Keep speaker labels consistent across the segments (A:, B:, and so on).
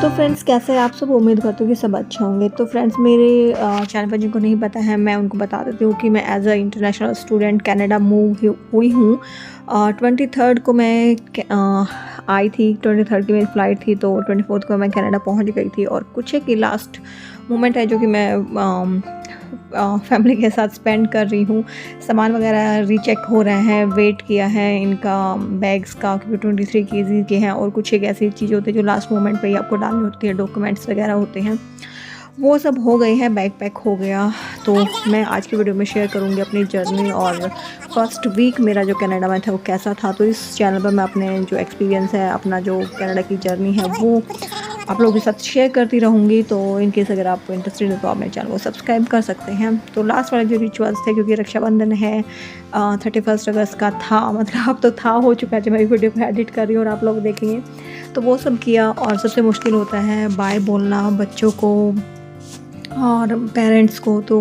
A: तो फ्रेंड्स कैसे हैं आप सब। उम्मीद करती हूँ कि सब अच्छे होंगे। तो फ्रेंड्स मेरे चैनल पर जिनको नहीं पता है मैं उनको बता देती हूँ कि मैं as a international student Canada move हुई हूँ। 23rd को मैं आई थी। 23rd की मेरी फ़्लाइट थी तो 24th को मैं कनाडा पहुँच गई थी। और कुछ है कि लास्ट मोमेंट है जो कि मैं फैमिली के साथ स्पेंड कर रही हूँ। सामान वगैरह रीचेक हो रहे हैं, वेट किया है इनका बैग्स का क्योंकि 23 केजी के हैं। और कुछ एक ऐसी चीज़ होती है जो लास्ट मोमेंट पे ही आपको डालनी होती है, डॉक्यूमेंट्स वगैरह होते हैं, वो सब हो गए हैं, बैग पैक हो गया। तो मैं आज की वीडियो में शेयर करूँगी अपनी जर्नी और फर्स्ट वीक मेरा जो कनाडा में था वो कैसा था। तो इस चैनल पर मैं अपने जो एक्सपीरियंस है, अपना जो कनाडा की जर्नी है वो आप लोगों के साथ शेयर करती रहूँगी। तो इन केस अगर आपको इंटरेस्टेड है तो आप मेरे चैनल को सब्सक्राइब कर सकते हैं। तो लास्ट वाले जो रिचुअल्स थे, क्योंकि रक्षाबंधन है 31 अगस्त का था, मतलब अब तो था हो चुका है जब मैं वीडियो को एडिट कर रही हूँ और आप लोग देखेंगे। तो वो सब किया। और सबसे मुश्किल होता है बाय बोलना बच्चों को और पेरेंट्स को। तो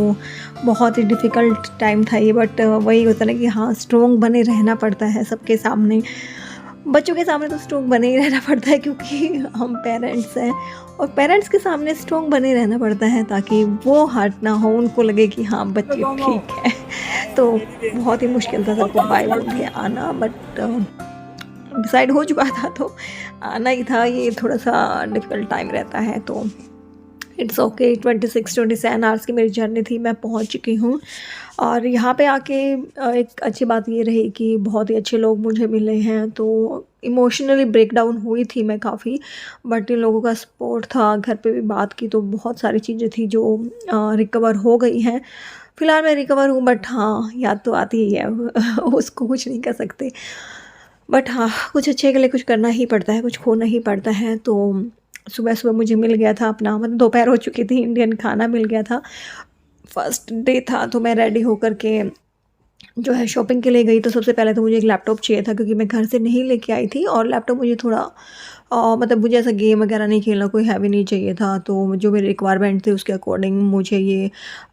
A: बहुत ही डिफ़िकल्ट टाइम था ये। बट वही होता है ना कि हाँ, स्ट्रॉन्ग बने रहना पड़ता है सबके सामने। बच्चों के सामने तो स्ट्रॉन्ग बने ही रहना पड़ता है क्योंकि हम पेरेंट्स हैं। और पेरेंट्स के सामने स्ट्रॉन्ग बने रहना पड़ता है ताकि वो हर्ट ना हो, उनको लगे कि हाँ बच्चे ठीक है। तो बहुत ही मुश्किल था सबको बाय बोल के आना। बट डिसाइड हो चुका था तो आना ही था। ये थोड़ा सा डिफ़िकल्ट टाइम रहता है तो इट्स ओके। 26-27 आवर्स की मेरी जर्नी थी, मैं पहुंच चुकी हूँ। और यहाँ पे आके एक अच्छी बात ये रही कि बहुत ही अच्छे लोग मुझे मिले हैं। तो इमोशनली ब्रेकडाउन हुई थी मैं काफ़ी, बट इन लोगों का सपोर्ट था। घर पे भी बात की तो बहुत सारी चीज़ें थी जो रिकवर हो गई हैं। फ़िलहाल मैं रिकवर हूँ, बट हाँ याद तो आती ही है उसको कुछ नहीं कर सकते। बट हाँ, कुछ अच्छे के लिए कुछ करना ही पड़ता है, कुछ खोना ही पड़ता है। तो सुबह-सुबह मुझे मिल गया था अपना, मतलब दोपहर हो चुकी थी, इंडियन खाना मिल गया था। फर्स्ट डे था तो मैं रेडी होकर के जो है शॉपिंग के लिए गई। तो सबसे पहले तो मुझे एक लैपटॉप चाहिए था क्योंकि मैं घर से नहीं लेके आई थी। और लैपटॉप मुझे थोड़ा मतलब मुझे ऐसा गेम वगैरह नहीं खेलना, कोई हैवी नहीं चाहिए था। तो जो मेरी रिक्वायरमेंट थी उसके अकॉर्डिंग मुझे ये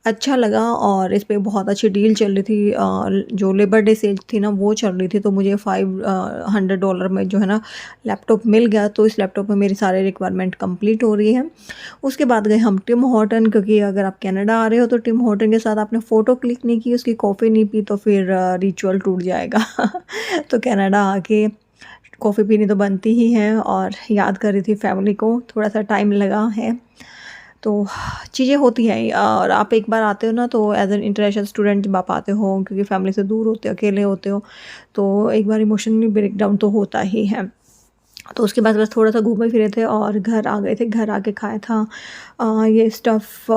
A: अच्छा लगा। और इस पे बहुत अच्छी डील चल रही थी। जो लेबर डे सेल थी ना वो चल रही थी तो मुझे $500 में जो है ना लैपटॉप मिल गया। तो इस लैपटॉप में मेरी सारी रिक्वायरमेंट कंप्लीट हो रही है। उसके बाद गए हम टिम हॉर्टन, क्योंकि अगर आप कनाडा आ रहे हो तो टिम हॉर्टन के साथ आपने फ़ोटो क्लिक नहीं की, उसकी कॉफ़ी नहीं पी तो फिर रिचुअल टूट जाएगा तो कनाडा आके कॉफ़ी पीनी तो बनती ही है। और याद कर रही थी फैमिली को, थोड़ा सा टाइम लगा है। तो चीज़ें होती हैं। और आप एक बार आते हो ना तो एज एन इंटरनेशनल स्टूडेंट जब आप आते हो, क्योंकि फैमिली से दूर होते हो, अकेले होते हो, तो एक बार इमोशनली ब्रेकडाउन तो होता ही है। तो उसके बाद बस थोड़ा-सा घूमे फिरे थे और घर आ गए थे। घर आके खाया था ये स्टफ़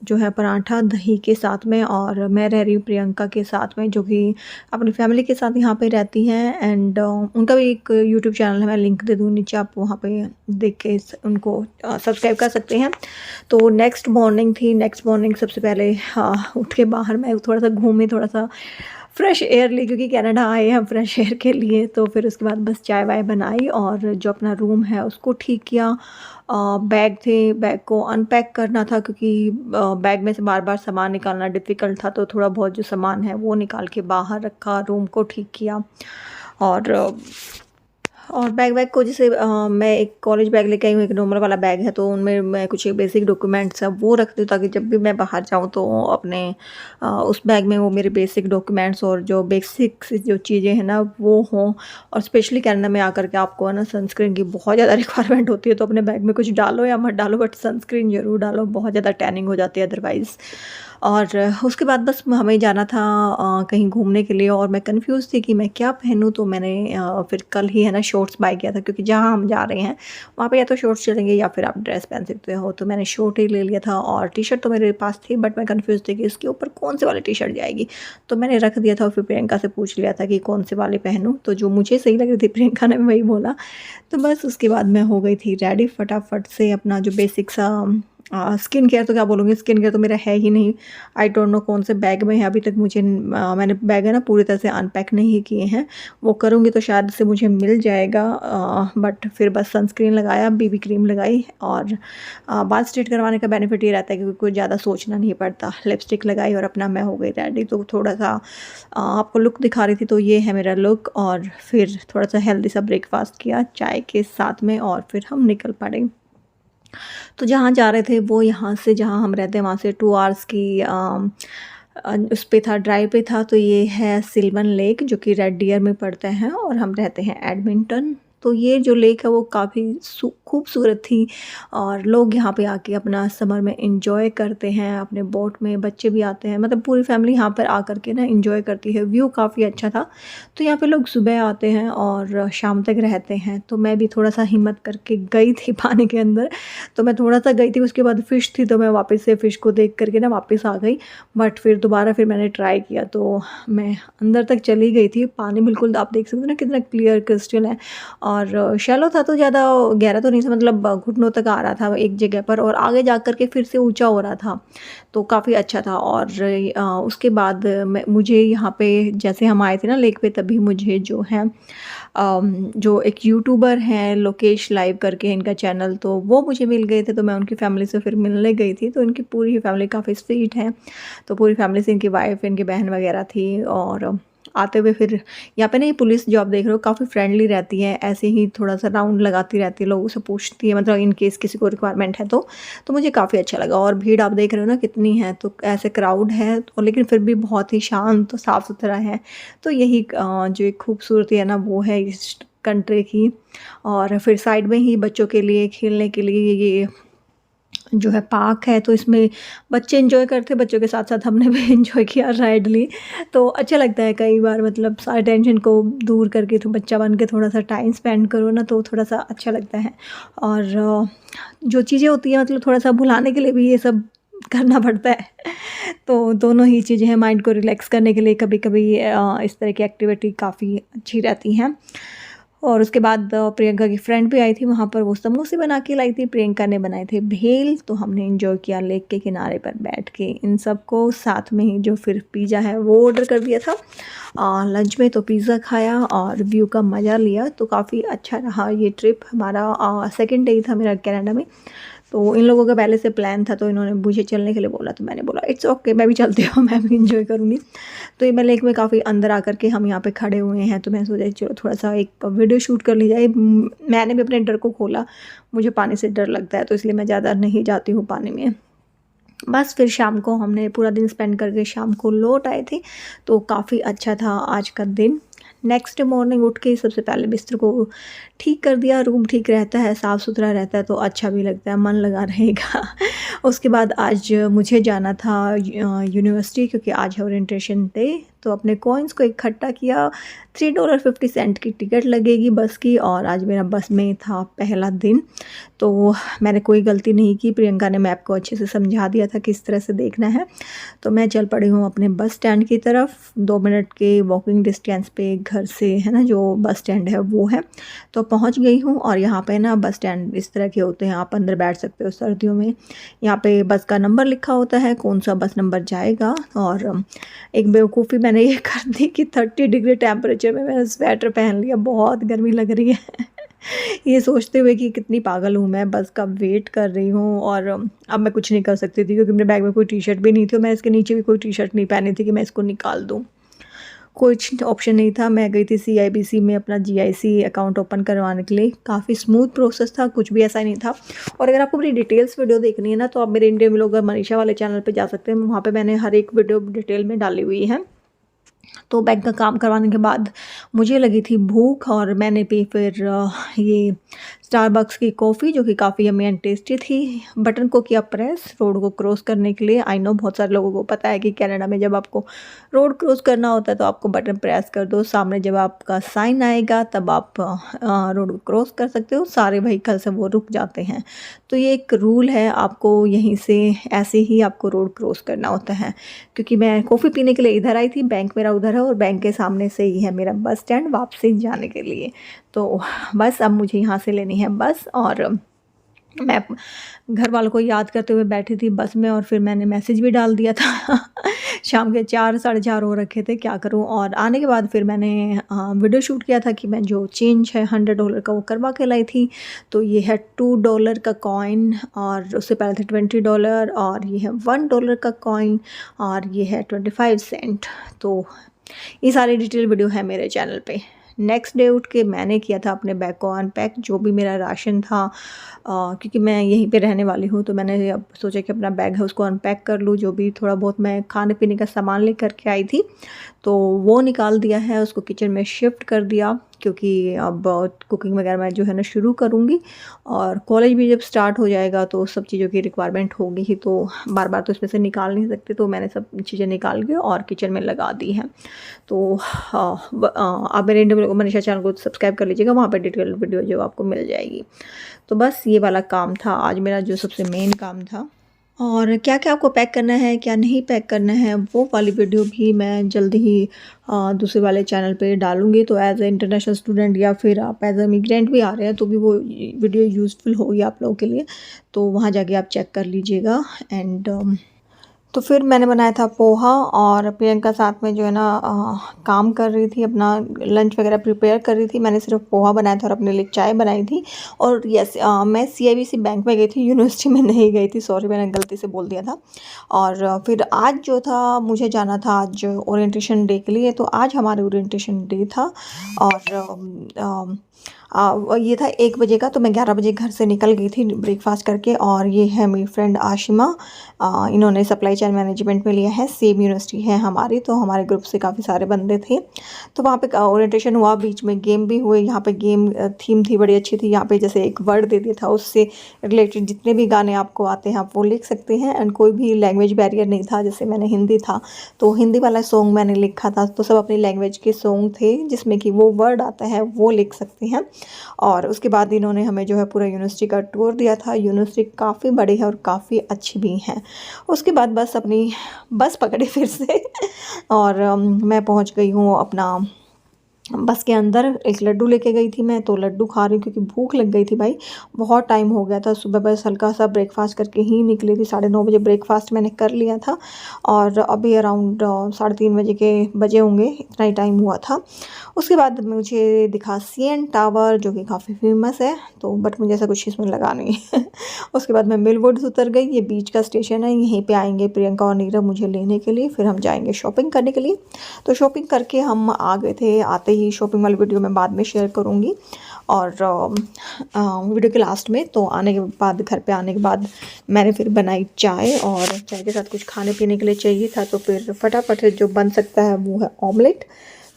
A: जो है पराठा दही के साथ में। और मैं रह रही हूँ प्रियंका के साथ में, जो कि अपनी फ़ैमिली के साथ यहाँ पे रहती हैं। एंड उनका भी एक यूट्यूब चैनल है, मैं लिंक दे दूँ नीचे, आप वहाँ पे देख के उनको सब्सक्राइब कर सकते हैं। तो नेक्स्ट मॉर्निंग थी। नेक्स्ट मॉर्निंग सबसे पहले उठ के बाहर मैं थोड़ा-सा घूमी, थोड़ा-सा फ्रेश एयर ली, क्योंकि कनाडा आए हैं फ्रेश एयर के लिए। तो फिर उसके बाद बस चाय वाय बनाई और जो अपना रूम है उसको ठीक किया। बैग थे, बैग को अनपैक करना था क्योंकि बैग में से बार-बार सामान निकालना डिफ़िकल्ट था। तो थोड़ा बहुत जो सामान है वो निकाल के बाहर रखा, रूम को ठीक किया। और बैग वैग को जैसे मैं एक कॉलेज बैग लेके आई हूँ, एक नॉर्मल वाला बैग है, तो उनमें मैं कुछ बेसिक डॉक्यूमेंट्स हैं वो रखती हूँ ताकि जब भी मैं बाहर जाऊँ तो अपने उस बैग में वो मेरे बेसिक डॉक्यूमेंट्स और जो बेसिक जो चीज़ें हैं ना वो हों। और स्पेशली कनाडा में आकर के आपको है ना सनस्क्रीन की बहुत ज़्यादा रिक्वायरमेंट होती है। तो अपने बैग में कुछ डालो या मत डालो, बट सनस्क्रीन ज़रूर डालो, बहुत ज़्यादा टैनिंग हो जाती है अदरवाइज़। और उसके बाद बस हमें जाना था कहीं घूमने के लिए। और मैं कंफ्यूज थी कि मैं क्या पहनूं। तो मैंने फिर कल ही है ना शॉर्ट्स बाय किया था, क्योंकि जहाँ हम जा रहे हैं वहाँ पे या तो शॉर्ट्स चलेंगे या फिर आप ड्रेस पहन सकते हो। तो मैंने शॉर्ट ही ले लिया था। और टी शर्ट तो मेरे पास थी, बट मैं कंफ्यूज थी कि इसके ऊपर कौन से वाली टी शर्ट जाएगी। तो मैंने रख दिया था और फिर प्रियंका से पूछ लिया था कि कौन से वाले पहनूँ। तो जो मुझे सही लग रही थी प्रियंका ने वही बोला। तो बस उसके बाद मैं हो गई थी रेडी फटाफट से। अपना जो बेसिक सा स्किन केयर तो क्या बोलूँगी, स्किन केयर तो मेरा है ही नहीं। आई डोंट नो कौन से बैग में है, अभी तक मुझे मैंने बैग है ना पूरी तरह से अनपैक नहीं किए हैं। वो करूँगी तो शायद से मुझे मिल जाएगा। बट फिर बस सनस्क्रीन लगाया, बीबी क्रीम लगाई। और बाल स्ट्रेट करवाने का बेनिफिट ये रहता है कि कुछ ज़्यादा सोचना नहीं पड़ता। लिपस्टिक लगाई और अपना मैं हो गई रेडी। तो थोड़ा सा आपको लुक दिखा रही थी, तो ये है मेरा लुक। और फिर थोड़ा सा हेल्दी सा ब्रेकफास्ट किया चाय के साथ में और फिर हम निकल पड़े। तो जहाँ जा रहे थे वो यहाँ से, जहाँ हम रहते हैं वहाँ से 2 आवर्स की उस पे था, ड्राइव पे था। तो ये है सिल्वन लेक जो कि रेड डियर में पड़ता है और हम रहते हैं एडमिंटन। तो ये जो लेक है वो काफ़ी खूबसूरत थी और लोग यहाँ पे आके अपना समर में इंजॉय करते हैं, अपने बोट में बच्चे भी आते हैं, मतलब पूरी फैमिली यहाँ पर आकर के ना इंजॉय करती है। व्यू काफ़ी अच्छा था। तो यहाँ पे लोग सुबह आते हैं और शाम तक रहते हैं। तो मैं भी थोड़ा सा हिम्मत करके गई थी पानी के अंदर। तो मैं थोड़ा सा गई थी, उसके बाद फ़िश थी तो मैं वापस से फ़िश को देख करके ना वापस आ गई। बट फिर दोबारा फिर मैंने ट्राई किया तो मैं अंदर तक चली गई थी। पानी बिल्कुल आप देख सकते हो ना कितना क्लियर क्रिस्टल है और शैलो था, तो ज़्यादा गहरा तो नहीं था, मतलब घुटनों तक आ रहा था एक जगह पर और आगे जा कर के फिर से ऊंचा हो रहा था। तो काफ़ी अच्छा था। और उसके बाद मुझे यहाँ पे जैसे हम आए थे ना लेक पे, तभी मुझे जो है जो एक यूट्यूबर हैं लोकेश लाइव करके इनका चैनल, तो वो मुझे मिल गए थे। तो मैं उनकी फ़ैमिली से फिर मिलने गई थी। तो इनकी पूरी फैमिली काफ़ी स्वीट है। तो पूरी फैमिली से इनकी वाइफ, इनकी बहन वगैरह थी। और आते हुए फिर यहाँ पे ना ये पुलिस जो आप देख रहे हो काफ़ी फ्रेंडली रहती है, ऐसे ही थोड़ा सा राउंड लगाती रहती है, लोगों से पूछती है, मतलब इन केस किसी को रिक्वायरमेंट है तो मुझे काफ़ी अच्छा लगा। और भीड़ आप देख रहे हो ना कितनी है, तो ऐसे क्राउड है तो लेकिन फिर भी बहुत ही शांत और साफ़ सुथरा है। तो यही जो एक खूबसूरती है ना वो है इस कंट्री की। और फिर साइड में ही बच्चों के लिए खेलने के लिए ये जो है पार्क है, तो इसमें बच्चे एंजॉय करते हैं, बच्चों के साथ साथ हमने भी एंजॉय किया, राइड ली। तो अच्छा लगता है कई बार, मतलब सारे टेंशन को दूर करके तो बच्चा बन के थोड़ा सा टाइम स्पेंड करो ना, तो थोड़ा सा अच्छा लगता है। और जो चीज़ें होती हैं मतलब थोड़ा सा भुलाने के लिए भी ये सब करना पड़ता है। तो दोनों ही चीज़ें हैं, माइंड को रिलैक्स करने के लिए कभी कभी इस तरह की एक्टिविटी काफ़ी अच्छी रहती हैं। और उसके बाद प्रियंका की फ्रेंड भी आई थी वहाँ पर, वो समोसे बना के लाई थी, प्रियंका ने बनाए थे भेल। तो हमने एंजॉय किया लेक के किनारे पर बैठ के इन सबको, साथ में ही जो फिर पिज़्ज़ा है वो ऑर्डर कर दिया था लंच में। तो पिज़्ज़ा खाया और व्यू का मज़ा लिया। तो काफ़ी अच्छा रहा ये ट्रिप हमारा। सेकेंड डे था मेरा कनाडा में। तो इन लोगों का पहले से प्लान था, तो इन्होंने मुझे चलने के लिए बोला, तो मैंने बोला इट्स ओके, मैं भी चलती हूँ, मैं भी इंजॉय करूँगी। तो ये मैं लेक में काफ़ी अंदर आकर के हम यहाँ पे खड़े हुए हैं, तो मैंने सोचा चलो थोड़ा सा एक वीडियो शूट कर ली जाए। मैंने भी अपने डर को खोला, मुझे पानी से डर लगता है तो इसलिए मैं ज़्यादा नहीं जाती हूँ पानी में। बस फिर शाम को हमने पूरा दिन स्पेंड करके शाम को लौट आए थे। तो काफ़ी अच्छा था आज का दिन। नेक्स्ट मॉर्निंग उठ के सबसे पहले बिस्तर को ठीक कर दिया। रूम ठीक रहता है, साफ़ सुथरा रहता है तो अच्छा भी लगता है, मन लगा रहेगा। उसके बाद आज मुझे जाना था यूनिवर्सिटी, क्योंकि आज है ओरिएंटेशन डे। तो अपने कॉइन्स को इकट्ठा किया। $3.50 की टिकट लगेगी बस की, और आज मेरा बस में था पहला दिन। तो मैंने कोई गलती नहीं की, प्रियंका ने मैप को अच्छे से समझा दिया था किस तरह से देखना है। तो मैं चल पड़ी हूँ अपने बस स्टैंड की तरफ। 2 मिनट के वॉकिंग डिस्टेंस पे घर से है ना जो बस स्टैंड है वो है। तो पहुँच गई हूँ। और यहाँ पे ना बस स्टैंड इस तरह के होते हैं, आप अंदर बैठ सकते हो सर्दियों में। यहाँ पे बस का नंबर लिखा होता है, कौन सा बस नंबर जाएगा। और एक बेवकूफ़ी मैंने ये कर दी कि 30 डिग्री टेम्परेचर में मैंने स्वेटर पहन लिया, बहुत गर्मी लग रही है। ये सोचते हुए कि कितनी पागल हूँ मैं, बस का वेट कर रही हूँ। और अब मैं कुछ नहीं कर सकती थी, क्योंकि मेरे बैग में कोई टी शर्ट भी नहीं थी और मैं इसके नीचे भी कोई टी शर्ट नहीं पहनी थी कि मैं इसको निकाल दूँ। कुछ ऑप्शन नहीं था। मैं गई थी CIBC में अपना GIC अकाउंट ओपन करवाने के लिए। काफ़ी स्मूथ प्रोसेस था, कुछ भी ऐसा नहीं था। और अगर आपको मेरी डिटेल्स वीडियो देखनी है ना, तो आप मेरे इंडियन व्लॉगर मनीषा वाले चैनल पे जा सकते हैं। वहाँ पे मैंने हर एक वीडियो डिटेल में डाली हुई है। तो बैंक का काम करवाने के बाद मुझे लगी थी भूख, और मैंने पी फिर ये स्टारबक्स की कॉफ़ी, जो कि काफ़ी यम्मी एंड टेस्टी थी। बटन को किया प्रेस रोड को क्रॉस करने के लिए। आई नो बहुत सारे लोगों को पता है कि कनाडा में जब आपको रोड क्रॉस करना होता है तो आपको बटन प्रेस कर दो, सामने जब आपका साइन आएगा तब आप रोड को क्रॉस कर सकते हो, सारे व्हीकल से वो रुक जाते हैं। तो ये एक रूल है, आपको यहीं से ऐसे ही आपको रोड क्रॉस करना होता है। क्योंकि मैं कॉफ़ी पीने के लिए इधर आई थी, बैंक मेरा उधर है और बैंक के सामने से ही है मेरा बस स्टैंड वापसी जाने के लिए। तो बस अब मुझे यहाँ से लेनी है बस। और मैं घर वालों को याद करते हुए बैठी थी बस में, और फिर मैंने मैसेज भी डाल दिया था। शाम के 4 साढ़े 4 हो रखे थे, क्या करूं। और आने के बाद फिर मैंने वीडियो शूट किया था कि मैं जो चेंज है $100 का वो करवा के लाई थी। तो ये है $2 का कॉइन, और उससे पहले थे $20, और ये है $1 का कॉइन, और ये है 25 सेंट। तो ये सारी डिटेल वीडियो है मेरे चैनल पे। नेक्स्ट डे उठ के मैंने किया था अपने बैग को अनपैक, जो भी मेरा राशन था, क्योंकि मैं यहीं पे रहने वाली हूँ तो मैंने अब सोचा कि अपना बैग है उसको अनपैक कर लूँ। जो भी थोड़ा बहुत मैं खाने पीने का सामान लेकर के आई थी तो वो निकाल दिया है, उसको किचन में शिफ्ट कर दिया, क्योंकि अब कुकिंग वगैरह मैं जो है ना शुरू करूँगी और कॉलेज भी जब स्टार्ट हो जाएगा तो सब चीज़ों की रिक्वायरमेंट होगी ही, तो बार बार तो इसमें से निकाल नहीं सकते, तो मैंने सब चीज़ें निकाल के और किचन में लगा दी हैं। तो आप मेरे इंडियन मनीषा चैनल को सब्सक्राइब कर लीजिएगा, वहाँ पर डिटेल वीडियो जो आपको मिल जाएगी। तो बस ये वाला काम था आज मेरा जो सबसे मेन काम था। और क्या-क्या आपको पैक करना है, क्या नहीं पैक करना है, वो वाली वीडियो भी मैं जल्दी ही दूसरे वाले चैनल पे डालूँगी। तो एज़ अ इंटरनेशनल स्टूडेंट या फिर आप एज़ अ इमिग्रेंट भी आ रहे हैं तो भी वो वीडियो यूज़फुल होगी आप लोगों के लिए। तो वहाँ जाके आप चेक कर लीजिएगा। एंड तो फिर मैंने बनाया था पोहा और प्रियंका साथ में जो है ना काम कर रही थी, अपना लंच वगैरह प्रिपेयर कर रही थी। मैंने सिर्फ पोहा बनाया था और अपने लिए चाय बनाई थी। और यस, मैं सीआईबीसी बैंक में गई थी, यूनिवर्सिटी में नहीं गई थी, सॉरी मैंने गलती से बोल दिया था। और फिर आज जो था मुझे जाना था आज ओरिएंटेशन डे के लिए, तो आज हमारे ओरिएंटेशन डे था। और ये था 1 बजे का, तो मैं 11 बजे घर से निकल गई थी ब्रेकफास्ट करके। और ये है मेरी फ्रेंड आशिमा, इन्होंने सप्लाई चेन मैनेजमेंट में लिया है, सेम यूनिवर्सिटी है हमारी, तो हमारे ग्रुप से काफ़ी सारे बंदे थे। तो वहाँ पे ओरिएंटेशन हुआ, बीच में गेम भी हुए। यहाँ पे गेम थीम थी बड़ी अच्छी थी, यहाँ पे जैसे एक वर्ड दे दिया था, उससे रिलेटेड जितने भी गाने आपको आते हैं आप वो लिख सकते हैं। एंड कोई भी लैंग्वेज बैरियर नहीं था, जैसे मैंने हिंदी था तो हिंदी वाला सॉन्ग मैंने लिखा था, तो सब अपनी लैंग्वेज के सॉन्ग थे जिसमें कि वो वर्ड आता है वो लिख सकते हैं। और उसके बाद इन्होंने हमें जो है पूरा यूनिवर्सिटी का टूर दिया था। यूनिवर्सिटी काफ़ी बड़ी है और काफ़ी अच्छी भी है। उसके बाद बस अपनी बस पकड़ी फिर से और मैं पहुंच गई हूँ अपना बस के अंदर। एक लड्डू लेके गई थी मैं, तो लड्डू खा रही हूँ क्योंकि भूख लग गई थी भाई, बहुत टाइम हो गया था। सुबह बस हल्का सा ब्रेकफास्ट करके ही निकली थी, 9:30 बजे ब्रेकफास्ट मैंने कर लिया था और अभी अराउंड 3:30 बजे के बजे होंगे, इतना ही टाइम हुआ था। उसके बाद मुझे दिखा सीएन टावर, जो कि काफ़ी फेमस है, तो बट मुझे ऐसा कुछ इसमें लगा नहीं उसके बाद मैं मिलवुड्स उतर गई, ये बीच का स्टेशन है, यहीं पे आएंगे प्रियंका और नीरव मुझे लेने के लिए, फिर हम जाएंगे शॉपिंग करने के लिए। तो शॉपिंग करके हम आ गए थे, आते ही शॉपिंग वाली वीडियो मैं बाद में शेयर करूँगी और वीडियो के लास्ट में। तो आने के बाद, घर पे आने के बाद मैंने फिर बनाई चाय, और चाय के साथ कुछ खाने पीने के लिए चाहिए था, तो फिर फटाफट जो बन सकता है वो है ऑमलेट।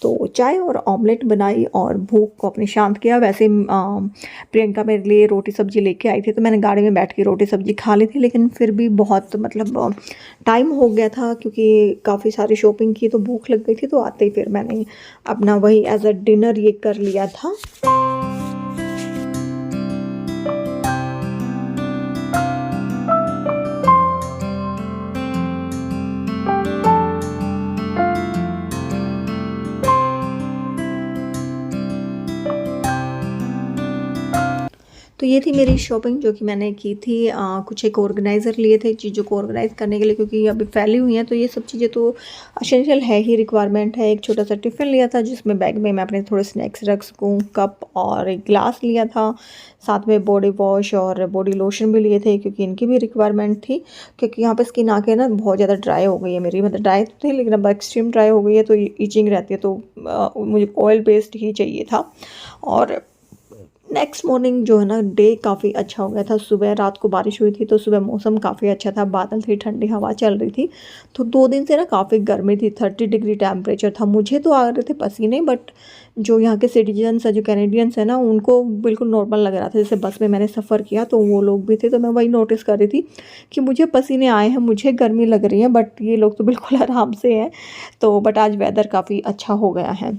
A: तो चाय और ऑमलेट बनाई और भूख को अपने शांत किया। वैसे प्रियंका मेरे लिए रोटी सब्जी लेके आई थी, तो मैंने गाड़ी में बैठ के रोटी सब्जी खा ली थी, लेकिन फिर भी बहुत मतलब टाइम हो गया था क्योंकि काफ़ी सारी शॉपिंग की, तो भूख लग गई थी। तो आते ही फिर मैंने अपना वही एज अ डिनर ये कर लिया था। तो ये थी मेरी शॉपिंग जो कि मैंने की थी। कुछ एक ऑर्गेनाइज़र लिए थे चीज़ों को ऑर्गेनाइज़ करने के लिए, क्योंकि अभी फैली हुई हैं, तो ये सब चीज़ें तो एसेंशियल है ही, रिक्वायरमेंट है। एक छोटा सा टिफ़िन लिया था जिसमें बैग में मैं अपने थोड़े स्नैक्स रख सकूँ, कप और एक ग्लास लिया था, साथ में बॉडी वॉश और बॉडी लोशन भी लिए थे क्योंकि इनकी भी रिक्वायरमेंट थी। क्योंकि यहाँ पर स्किन आके ना बहुत ज़्यादा ड्राई हो गई है मेरी, मतलब ड्राई तो थी लेकिन अब एक्सट्रीम ड्राई हो गई है, तो ईचिंग रहती है, तो मुझे ऑयल बेस्ड ही चाहिए था। और नेक्स्ट मॉर्निंग जो है ना डे काफ़ी अच्छा हो गया था। सुबह रात को बारिश हुई थी, तो सुबह मौसम काफ़ी अच्छा था, बादल थे, ठंडी हवा चल रही थी। तो 2 दिन से ना काफ़ी गर्मी थी, 30 डिग्री टेम्परेचर था। मुझे तो आ रहे थे पसीने, बट जो यहाँ के सिटीजन्स है, जो कैनेडियंस है ना, उनको बिल्कुल नॉर्मल लग रहा था। जैसे बस में मैंने सफ़र किया तो वो लोग भी थे, तो मैं वही नोटिस कर रही थी कि मुझे पसीने आए हैं, मुझे गर्मी लग रही है, बट ये लोग तो बिल्कुल आराम से हैं। तो बट आज वेदर काफ़ी अच्छा हो गया है।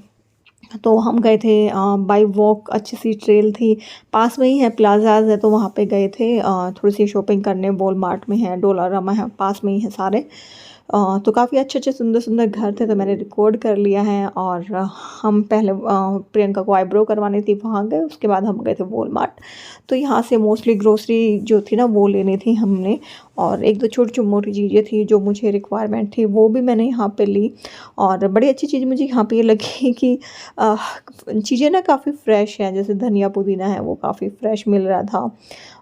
A: तो हम गए थे बाय वॉक, अच्छी सी ट्रेल थी, पास में ही है, प्लाजाज है, तो वहाँ पे गए थे थोड़ी सी शॉपिंग करने। वॉलमार्ट में है, डोलारामा है, पास में ही है सारे। तो काफ़ी अच्छे अच्छे सुंदर सुंदर घर थे, तो मैंने रिकॉर्ड कर लिया है। और हम पहले प्रियंका को आईब्रो करवानी थी, वहाँ गए, उसके बाद हम गए थे वॉलमार्ट। तो यहाँ से मोस्टली ग्रोसरी जो थी ना वो लेनी थी हमने। और एक दो छोटी मोटी चीज़ें थी जो मुझे रिक्वायरमेंट थी, वो भी मैंने यहाँ पे ली। और बड़ी अच्छी चीज़ मुझे यहाँ पे ये लगी कि चीज़ें ना काफ़ी फ्रेश हैं, जैसे धनिया पुदीना है वो काफ़ी फ्रेश मिल रहा था,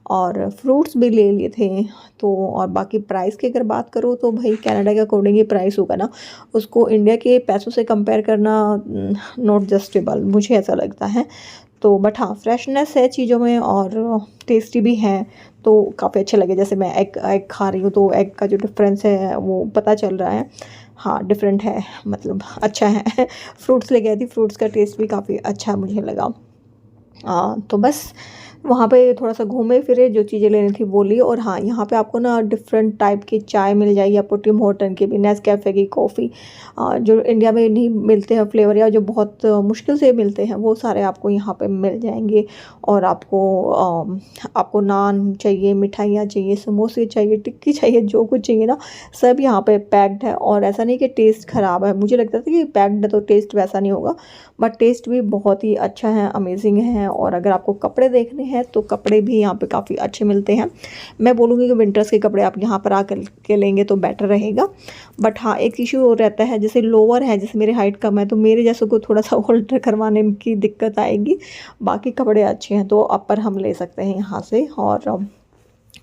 A: और फ्रूट्स भी ले लिए थे। तो और बाकी प्राइस की अगर बात करूँ तो भाई कनाडा के अकॉर्डिंग ही प्राइस होगा ना, उसको इंडिया के पैसों से कंपेयर करना नॉट जस्टेबल, मुझे ऐसा लगता है। तो बट हाँ, फ्रेशनेस है चीज़ों में और टेस्टी भी हैं, तो काफ़ी अच्छे लगे। जैसे मैं एग एग खा रही हूँ तो एग का जो डिफरेंस है वो पता चल रहा है। हाँ, डिफरेंट है, मतलब अच्छा है। फ्रूट्स ले गई थी, फ्रूट्स का टेस्ट भी काफ़ी अच्छा मुझे लगा। तो बस वहाँ पे थोड़ा-सा घूमे फिरे, जो चीज़ें लेनी थी वो ली। और हाँ, यहाँ पे आपको ना डिफ़रेंट टाइप की चाय मिल जाएगी आपको, टिम हॉर्टन की भी, नेस्कैफ़े की, कॉफ़ी जो इंडिया में नहीं मिलते हैं फ्लेवर, या जो बहुत मुश्किल से मिलते हैं, वो सारे आपको यहाँ पे मिल जाएँगे। और आपको नान चाहिए, मिठाइयाँ चाहिए, समोसे चाहिए, टिक्की चाहिए, जो कुछ चाहिए ना, सब यहाँ पे पैक्ड है। और ऐसा नहीं कि टेस्ट ख़राब है, मुझे लगता था कि पैक्ड है तो टेस्ट वैसा नहीं होगा, बट टेस्ट भी बहुत ही अच्छा है, अमेजिंग है। और अगर आपको कपड़े देखने हैं तो कपड़े भी यहाँ पे काफ़ी अच्छे मिलते हैं। मैं बोलूँगी कि विंटर्स के कपड़े आप यहाँ पर आकर के लेंगे तो बेटर रहेगा। बट हाँ, एक इशू और रहता है, जैसे लोअर है, जैसे मेरी हाइट कम है तो मेरे जैसों को थोड़ा सा ऑल्टर करवाने की दिक्कत आएगी। बाकी कपड़े अच्छे हैं तो अपर हम ले सकते हैं यहाँ से। और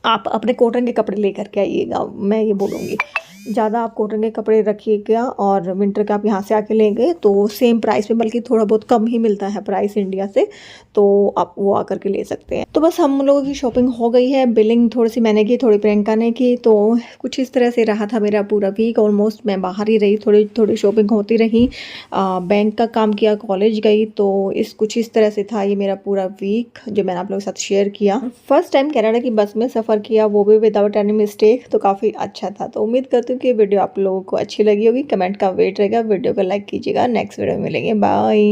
A: आप अपने कॉटन के कपड़े लेकर के आइएगा, मैं ये बोलूँगी। ज़्यादा आप कॉटन के कपड़े रखिएगा, और विंटर का आप यहाँ से आके लेंगे तो सेम प्राइस में, बल्कि थोड़ा बहुत कम ही मिलता है प्राइस इंडिया से, तो आप वो आकर के ले सकते हैं। तो बस हम लोगों की शॉपिंग हो गई है, बिलिंग थोड़ी सी मैंने की, थोड़ी प्रियंका ने की। तो कुछ इस तरह से रहा था मेरा पूरा वीक। ऑलमोस्ट मैं बाहर ही रही, थोड़ी थोड़ी शॉपिंग होती रही, बैंक का काम किया, कॉलेज गई। तो कुछ इस तरह से था ये मेरा पूरा वीक जो मैंने आप लोगों के साथ शेयर किया। फर्स्ट टाइम कनाडा की बस में सफ़र किया, वो भी विदाउट एनी मिस्टेक, तो काफ़ी अच्छा था। तो उम्मीद करती हूँ कि वीडियो आप लोगों को अच्छी लगी होगी। कमेंट का वेट रहेगा, वीडियो को लाइक कीजिएगा। नेक्स्ट वीडियो में मिलेंगे, बाय।